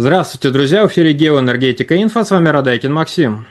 Здравствуйте, друзья! В эфире Геоэнергетика Инфо. С вами Радайкин Максим.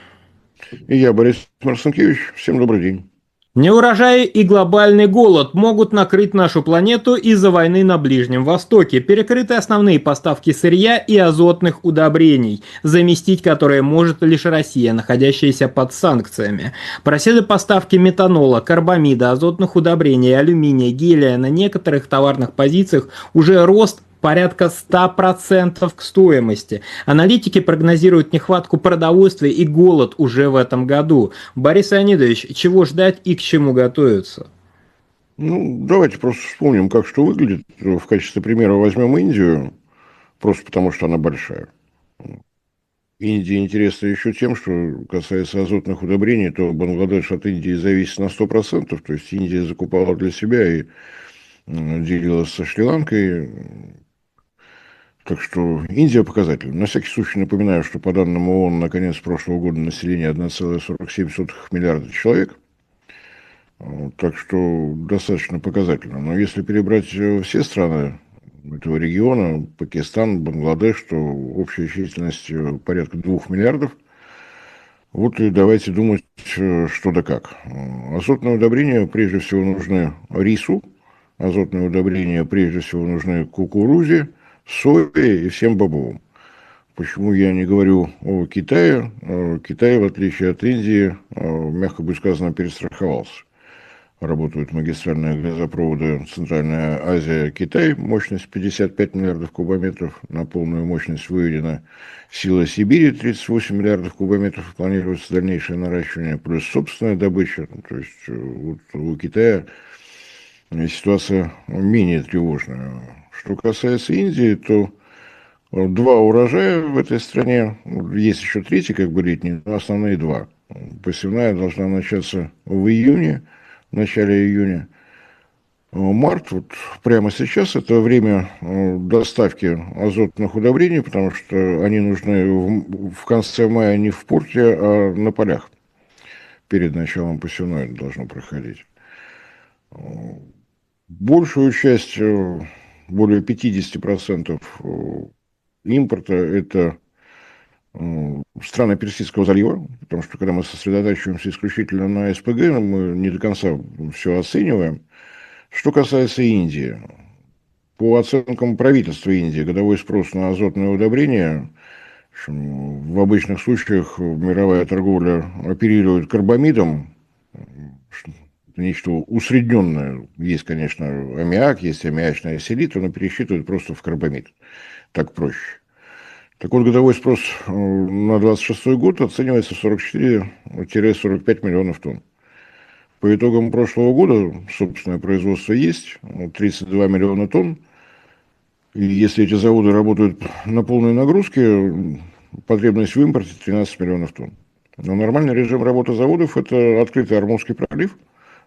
И я, Борис Марцинкевич. Всем добрый день. Неурожаи и глобальный голод могут накрыть нашу планету из-за войны на Ближнем Востоке. Перекрыты основные поставки сырья и азотных удобрений, заместить которые может лишь Россия, находящаяся под санкциями. Проседы поставки метанола, карбамида, азотных удобрений, алюминия, гелия на некоторых товарных позициях уже рост порядка 100% к стоимости. Аналитики прогнозируют нехватку продовольствия и голод уже в этом году. Борис Леонидович, чего ждать и к чему готовиться? Давайте просто вспомним, как что выглядит. В качестве примера возьмем Индию, просто потому что она большая. Индия интересна еще тем, что касается азотных удобрений, то Бангладеш от Индии зависит на 100%. То есть Индия закупала для себя и делила со Шри-Ланкой. Так что Индия показатель. На всякий случай напоминаю, что по данным ООН на конец прошлого года население 1,47 миллиарда человек. Так что достаточно показательно. Но если перебрать все страны этого региона, Пакистан, Бангладеш, то общая численность порядка 2 миллиардов. Вот и давайте думать, что да как. Азотные удобрения прежде всего нужны рису, азотные удобрения прежде всего нужны кукурузе, сое и всем бобовым. Почему я не говорю о Китае? Китай, в отличие от Индии, мягко бы сказано, перестраховался. Работают магистральные газопроводы Центральная Азия, Китай, мощность 55 миллиардов кубометров, на полную мощность выведена сила Сибири 38 миллиардов кубометров, планируется дальнейшее наращивание, плюс собственная добыча. То есть вот у Китая ситуация менее тревожная. Что касается Индии, то два урожая в этой стране, есть еще третий, как бы летний, но основные два. Посевная должна начаться в июне, в начале июня. Март, вот прямо сейчас, это время доставки азотных удобрений, потому что они нужны в конце мая не в порте, а на полях. Перед началом посевной это должно проходить. Большую часть, более 50% импорта, это страны Персидского залива, потому что когда мы сосредотачиваемся исключительно на СПГ, мы не до конца все оцениваем. Что касается Индии, по оценкам правительства Индии, годовой спрос на азотные удобрения, в обычных случаях мировая торговля оперирует карбамидом, нечто усредненное. Есть, конечно, аммиак, есть аммиачная селитра, но пересчитывают просто в карбамид. Так проще. Так вот, годовой спрос на 26 год оценивается в 44-45 миллионов тонн. По итогам прошлого года собственное производство есть, 32 миллиона тонн. И если эти заводы работают на полной нагрузке, потребность в импорте 13 миллионов тонн. Но нормальный режим работы заводов – это открытый Ормузский пролив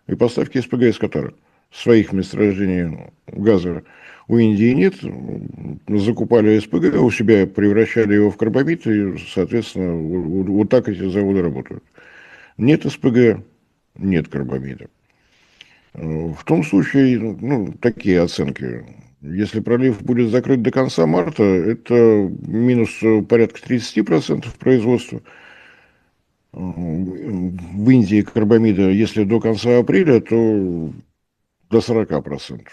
и поставки СПГ из Катара. Своих месторождений газа у Индии нет. Закупали СПГ, у себя превращали его в карбамид, и, соответственно, вот так эти заводы работают. Нет СПГ, нет карбамида. В том случае, такие оценки. Если пролив будет закрыт до конца марта, это минус порядка 30% производства. В Индии карбамида, если до конца апреля, то до 40%.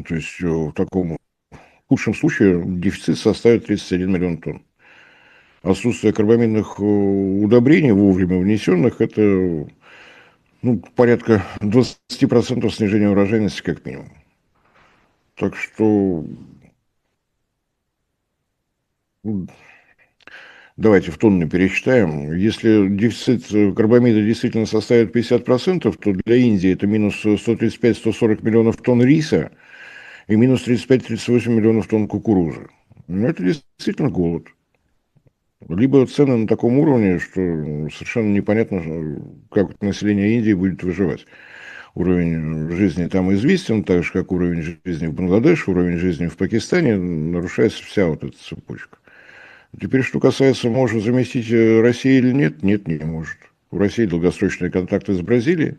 То есть в таком худшем случае дефицит составит 31 миллион тонн. Отсутствие карбамидных удобрений, вовремя внесенных, это порядка 20% снижения урожайности как минимум. Так что давайте в тонны пересчитаем. Если дефицит карбамида действительно составит 50%, то для Индии это минус 135-140 миллионов тонн риса и минус 35-38 миллионов тонн кукурузы. Это действительно голод. Либо цены на таком уровне, что совершенно непонятно, как население Индии будет выживать. Уровень жизни там известен, так же, как уровень жизни в Бангладеше, уровень жизни в Пакистане, нарушается вся вот эта цепочка. Теперь, что касается, может заместить Россию или нет, нет, не может. У России долгосрочные контакты с Бразилией.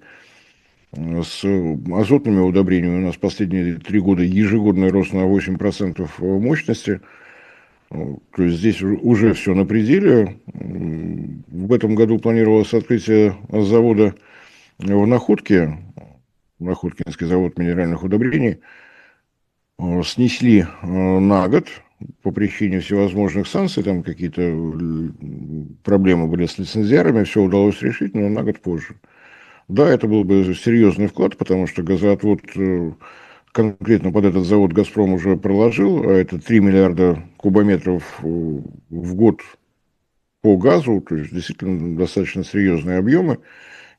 С азотными удобрениями у нас последние 3 года ежегодный рост на 8% мощности. То есть здесь уже все на пределе. В этом году планировалось открытие завода в Находке, Находкинский завод минеральных удобрений. Снесли на год по причине всевозможных санкций, там какие-то проблемы были с лицензиарами, все удалось решить, но на год позже. Да, это был бы серьезный вклад, потому что газоотвод конкретно под этот завод «Газпром» уже проложил, а это 3 миллиарда кубометров в год по газу, то есть действительно достаточно серьезные объемы,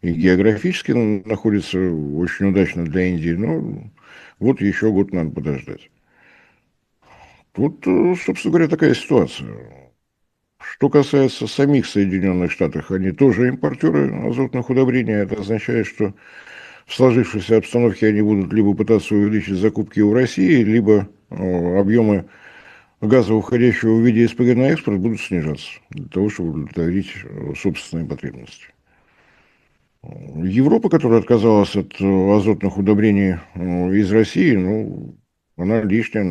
и географически находится очень удачно для Индии, но вот еще год надо подождать. Вот, собственно говоря, такая ситуация. Что касается самих Соединенных Штатов, они тоже импортеры азотных удобрений. Это означает, что в сложившейся обстановке они будут либо пытаться увеличить закупки у России, либо объемы газа, уходящего в виде СПГ на экспорт, будут снижаться для того, чтобы удовлетворить собственные потребности. Европа, которая отказалась от азотных удобрений из России, ну, она лишняя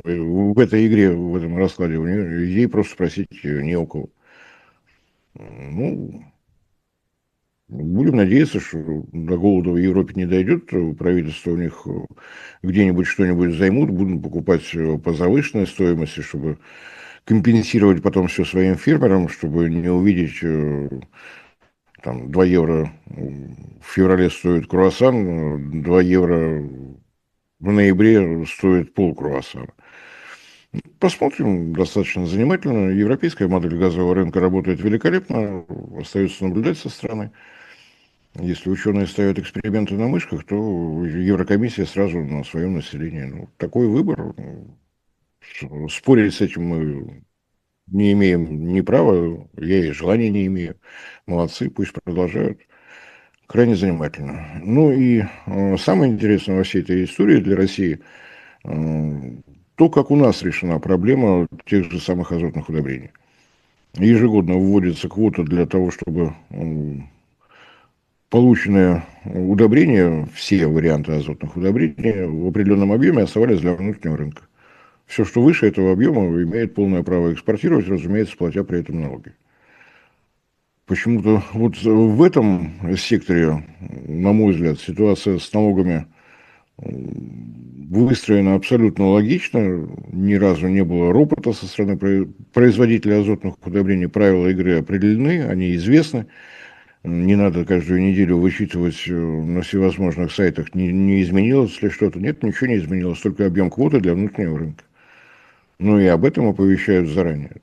в этой игре, в этом раскладе. Ей просто спросить не у кого. Ну, будем надеяться, что до голода в Европе не дойдет. Правительство у них где-нибудь что-нибудь займут, будут покупать по завышенной стоимости, чтобы компенсировать потом все своим фермерам, чтобы не увидеть там 2 евро в феврале стоит круассан, 2 евро в ноябре стоит полкруассана. Посмотрим, достаточно занимательно. Европейская модель газового рынка работает великолепно, остается наблюдать со стороны. Если ученые ставят эксперименты на мышках, то Еврокомиссия сразу на своем населении. Ну, такой выбор. Спорить с этим мы не имеем ни права, я и желания не имею. Молодцы, пусть продолжают. Крайне занимательно. Ну и самое интересное во всей этой истории для России то, как у нас решена проблема тех же самых азотных удобрений. Ежегодно вводится квота для того, чтобы полученные удобрения, все варианты азотных удобрений в определенном объеме оставались для внутреннего рынка. Все, что выше этого объема, имеет полное право экспортировать, разумеется, платя при этом налоги. Почему-то вот в этом секторе, на мой взгляд, ситуация с налогами выстроена абсолютно логично. Ни разу не было ропота со стороны производителей азотных удобрений. Правила игры определены, они известны. Не надо каждую неделю вычитывать на всевозможных сайтах, не изменилось ли что-то. Нет, ничего не изменилось, только объем квоты для внутреннего рынка. Ну и об этом оповещают заранее.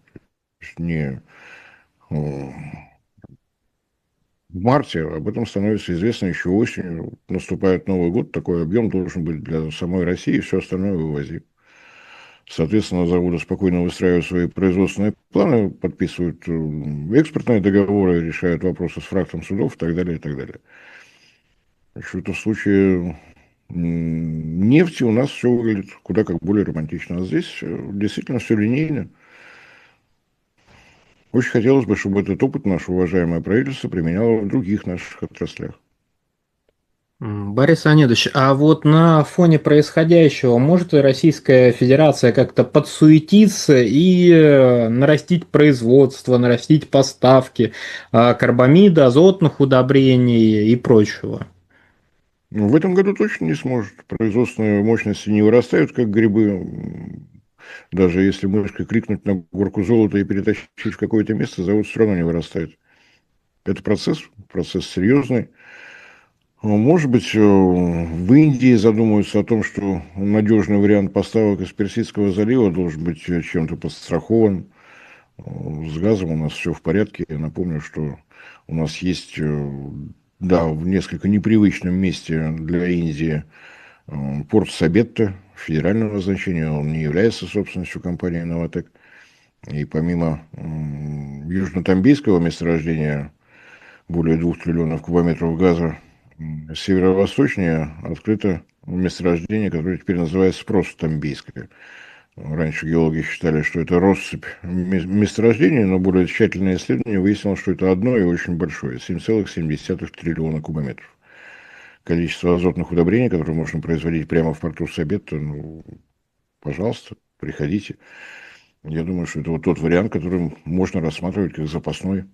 Не в марте, об этом становится известно еще осенью. Наступает Новый год, такой объем должен быть для самой России, и все остальное вывозим. Соответственно, заводы спокойно выстраивают свои производственные планы, подписывают экспортные договоры, решают вопросы с фрахтом судов и так далее, и так далее. Что-то в случае нефти у нас все выглядит куда как более романтично. А здесь действительно все линейно. Очень хотелось бы, чтобы этот опыт наше уважаемое правительство применяло в других наших отраслях. Борис Леонидович, а вот на фоне происходящего может ли Российская Федерация как-то подсуетиться и нарастить производство, нарастить поставки карбамида, азотных удобрений и прочего? Ну, в этом году точно не сможет. Производственные мощности не вырастают, как грибы. Даже если мышкой кликнуть на горку золота и перетащить в какое-то место, завод все равно не вырастает. Это процесс серьезный. Может быть, в Индии задумаются о том, что надежный вариант поставок из Персидского залива должен быть чем-то подстрахован. С газом у нас все в порядке. Я напомню, что у нас есть, да, в несколько непривычном месте для Индии порт Сабетта федерального значения. Он не является собственностью компании «Новатэк». И помимо южно-тамбийского месторождения более 2 триллионов кубометров газа, северо-восточнее открыто месторождение, которое теперь называется просто Тамбийское. Раньше геологи считали, что это россыпь месторождений, но более тщательное исследование выяснило, что это одно и очень большое – 7,7 триллиона кубометров. Количество азотных удобрений, которые можно производить прямо в порту Сабетта, ну, пожалуйста. приходите. Я думаю, что это вот тот вариант, который можно рассматривать как запасной.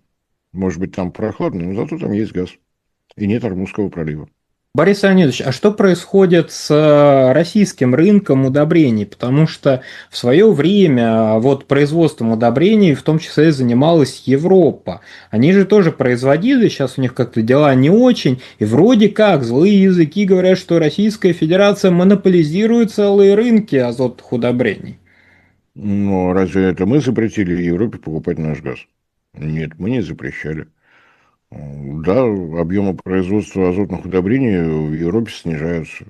Может быть, там прохладно, но зато там есть газ. И нет Ормузского пролива. Борис Леонидович, а что происходит с российским рынком удобрений? Потому что в свое время вот производством удобрений в том числе занималась Европа. Они же тоже производили, сейчас у них как-то дела не очень. И вроде как злые языки говорят, что Российская Федерация монополизирует целые рынки азотных удобрений. Но разве это мы запретили Европе покупать наш газ? Нет, мы не запрещали. Да, объемы производства азотных удобрений в Европе снижаются.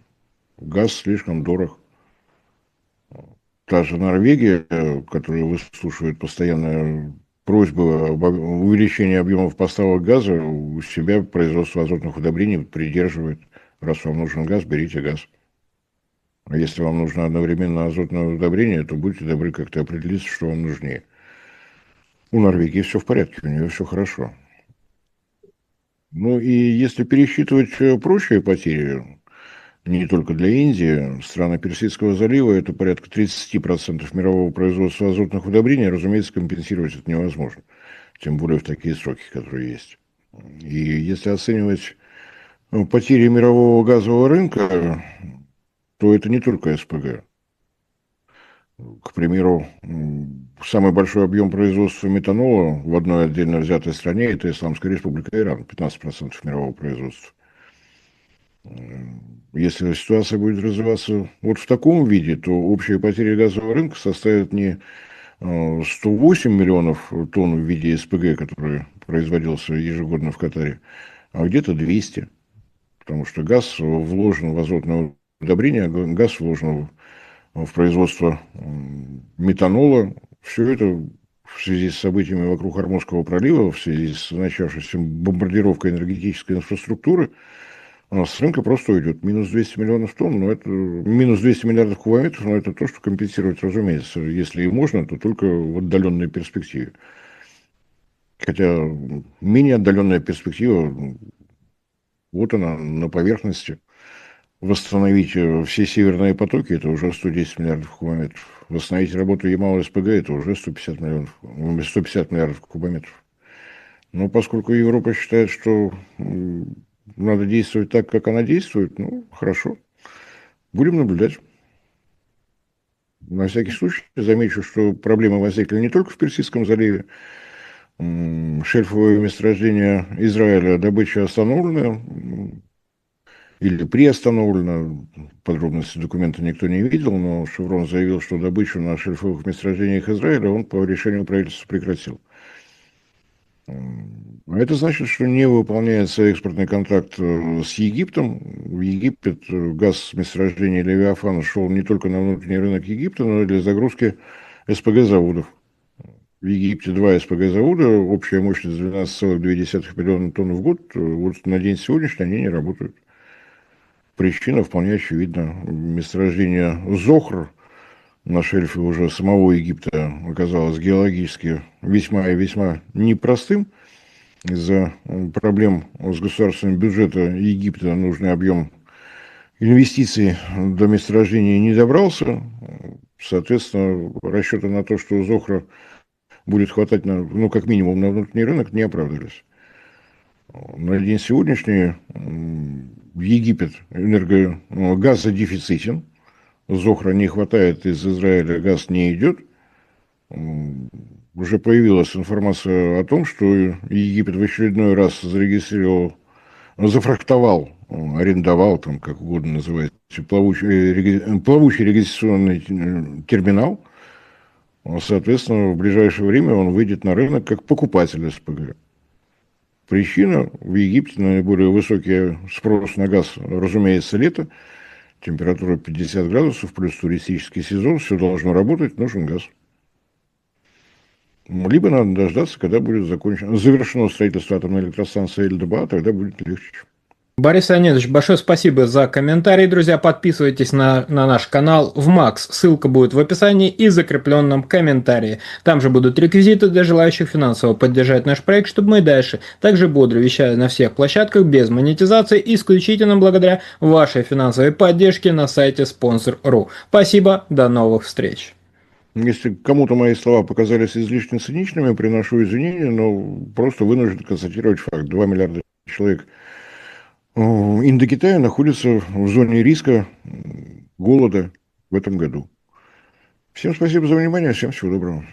Газ слишком дорог. Та же Норвегия, которая выслушивает постоянно просьбы об увеличении объемов поставок газа, у себя производство азотных удобрений придерживает. Раз вам нужен газ, берите газ. А если вам нужно одновременно азотное удобрение, то будьте добры как-то определиться, что вам нужнее. У Норвегии все в порядке, у нее все хорошо. Ну и если пересчитывать прочие потери, не только для Индии, страны Персидского залива, это порядка 30% мирового производства азотных удобрений, разумеется, компенсировать это невозможно. Тем более в такие сроки, которые есть. И если оценивать потери мирового газового рынка, то это не только СПГ. К примеру, самый большой объем производства метанола в одной отдельно взятой стране – это Исламская Республика Иран, 15% мирового производства. Если ситуация будет развиваться вот в таком виде, то общие потери газового рынка составят не 108 миллионов тонн в виде СПГ, который производился ежегодно в Катаре, а где-то 200. Потому что газ вложен в азотное удобрение, газ вложен в производство метанола. Все это в связи с событиями вокруг Ормузского пролива, в связи с начавшейся бомбардировкой энергетической инфраструктуры, с рынка просто уйдет. Минус 200 миллионов тонн, но это минус 200 миллиардов кубометров, но это то, что компенсировать, разумеется. Если и можно, то только в отдаленной перспективе. Хотя менее отдаленная перспектива, вот она на поверхности. Восстановить все северные потоки – это уже 110 миллиардов кубометров. Восстановить работу Ямал-СПГ – это уже 150 миллиардов кубометров. Но поскольку Европа считает, что надо действовать так, как она действует, ну, хорошо. Будем наблюдать. На всякий случай замечу, что проблемы возникли не только в Персидском заливе. Шельфовые месторождения Израиля, добыча остановлена или приостановлена. Подробности документа никто не видел, но Шеврон заявил, что добычу на шельфовых месторождениях Израиля он по решению правительства прекратил. А это значит, что не выполняется экспортный контракт с Египтом. В Египет газ с месторождения Левиафана шел не только на внутренний рынок Египта, но и для загрузки СПГ-заводов. В Египте 2 СПГ-завода, общая мощность 12,2 миллиона тонн в год. Вот на день сегодняшний они не работают. Причина вполне очевидна. Месторождение Зохр на шельфе уже самого Египта оказалось геологически весьма и весьма непростым. Из-за проблем с государственным бюджетом Египта нужный объем инвестиций до месторождения не добрался. Соответственно, расчеты на то, что Зохра будет хватать, ну, как минимум, на внутренний рынок, не оправдались. На день сегодняшний Египет газодефицитен. Зохра не хватает, из Израиля газ не идет. Уже появилась информация о том, что Египет в очередной раз зарегистрировал, зафрахтовал, арендовал, там, как угодно называется, плавучий регистрационный терминал. Соответственно, в ближайшее время он выйдет на рынок как покупатель СПГ. Причина: в Египте наиболее высокий спрос на газ, разумеется, лето. Температура 50 градусов, плюс туристический сезон, все должно работать, нужен газ. Либо надо дождаться, когда будет завершено строительство атомной электростанции Эль-Даба, тогда будет легче. Борис Леонидович, большое спасибо за комментарий. Друзья, подписывайтесь на наш канал в Макс. Ссылка будет в описании и закрепленном комментарии. Там же будут реквизиты для желающих финансово поддержать наш проект, чтобы мы дальше также бодро вещали на всех площадках без монетизации, исключительно благодаря вашей финансовой поддержке на сайте Sponsor.ru. Спасибо, до новых встреч. Если кому-то мои слова показались излишне циничными, приношу извинения, но просто вынужден констатировать факт. 2 миллиарда человек Индокитая находятся в зоне риска голода в этом году. Всем спасибо за внимание, всем всего доброго.